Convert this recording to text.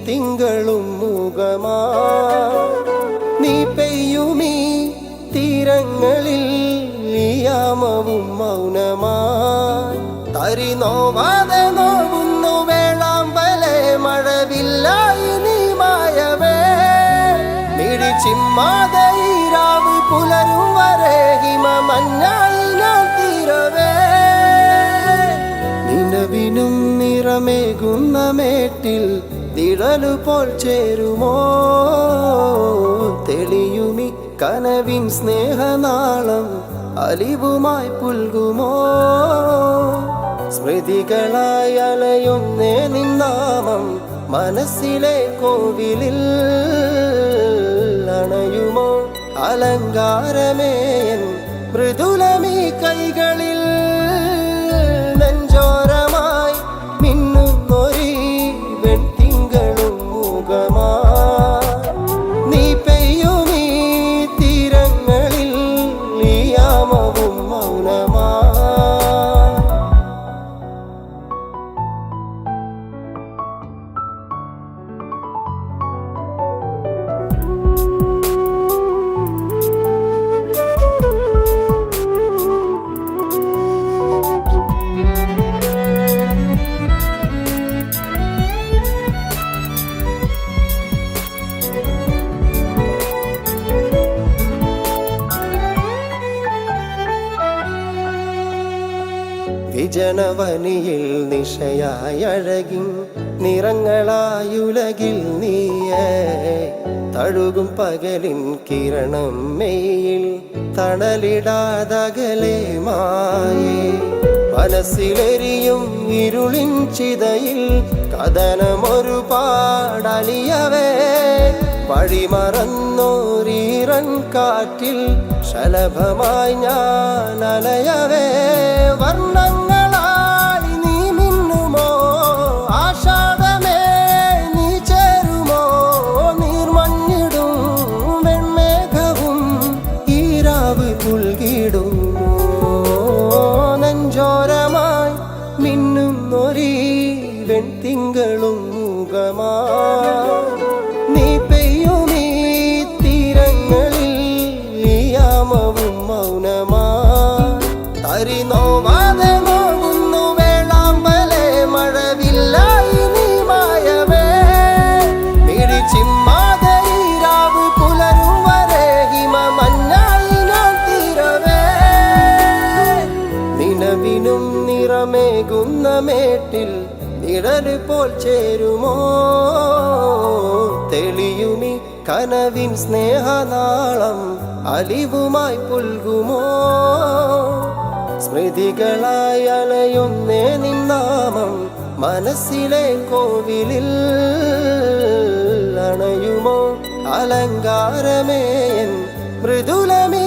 തിങ്കളും മുഖമാ നീ പെയ്യുമീ തീരങ്ങളിൽ യാമവും മൗനമായി തരി നോവാതെ നോവുന്നു വേളാമ്പലെ മഴവില്ലായി നീ മായവേ മിഴി ചിമ്മാതെ ഈരാവ് പുലരും വരെ ഹിമമഞ്ഞായി ഞാൻ തീരവേ നിലവിനും നിറമേകുന്ന മേട്ടിൽ നിഴലുപോൽ ചേരുമോ തെളിയുമി കനവിൻ സ്നേഹനാളം അലിവുമായി പുൽകുമോ സ്മൃതികളായി അലയുന്നേ നിന്നാമം മനസ്സിലെ കോവിലിൽ അണയുമോ അലങ്കാരമേയൻ മൃദുലമീ കൈകളിൽ നെഞ്ചോരമായി മിന്നുന്നൊരീ വെൺതിങ്കളും മുഖമാ നീ പെയ്യുമീ തീരങ്ങളിൽ യാമവും മൗനമാ വിജനവനിയിൽ നിശയായി അഴകിൻ നിറങ്ങളായുലകിൽ നീയേ തഴുകും പകലിൻ കിരണം മെയ്യിൽ തണലിടാതകലെ മായേ മനസ്സിലെരിയും ഇരുളിൻ ചിതയിൽ കഥനമൊരുപാടലിയവേ വഴിമറന്നോരീറൻ കാറ്റിൽ ശലഭമായി ഞാൻ അലയവേ വർണ്ണങ്ങളായി നീ മിന്നുമോ ആഷാഢമേ നീ ചേരുമോ നീർമഞ്ഞിടും വെൺമേഘവും ഈരാവ് പുൽകിടുമോ നെഞ്ചോരമായി മിന്നുന്നൊരീ വെൺതിങ്കളും മുഖമാ നീ പെയ്യുമീ തീരങ്ങളിൽ യാമവും മൗനമാ തരി നോവാതെ നോവുന്നു വേളാമ്പലെ മഴവില്ലായി നീ മായവേ മിഴി ചിമ്മാതെ ഈരാവ് പുലരും വരെ ഹിമമഞ്ഞായി ഞാൻ തീരവേ നിലവിനും നിറമേകുന്ന മേട്ടിൽ നിഴല് പോൽ ചേരുമോ തെളിയുമി കനവിൻ സ്നേഹനാളം അലിവുമായി പുൽകുമോ സ്മൃതികളായി അലയുന്നേ നിന്നാമം മനസ്സിലെ കോവിലിൽ അണയുമോ അലങ്കാരമേയൻ മൃദുലമീ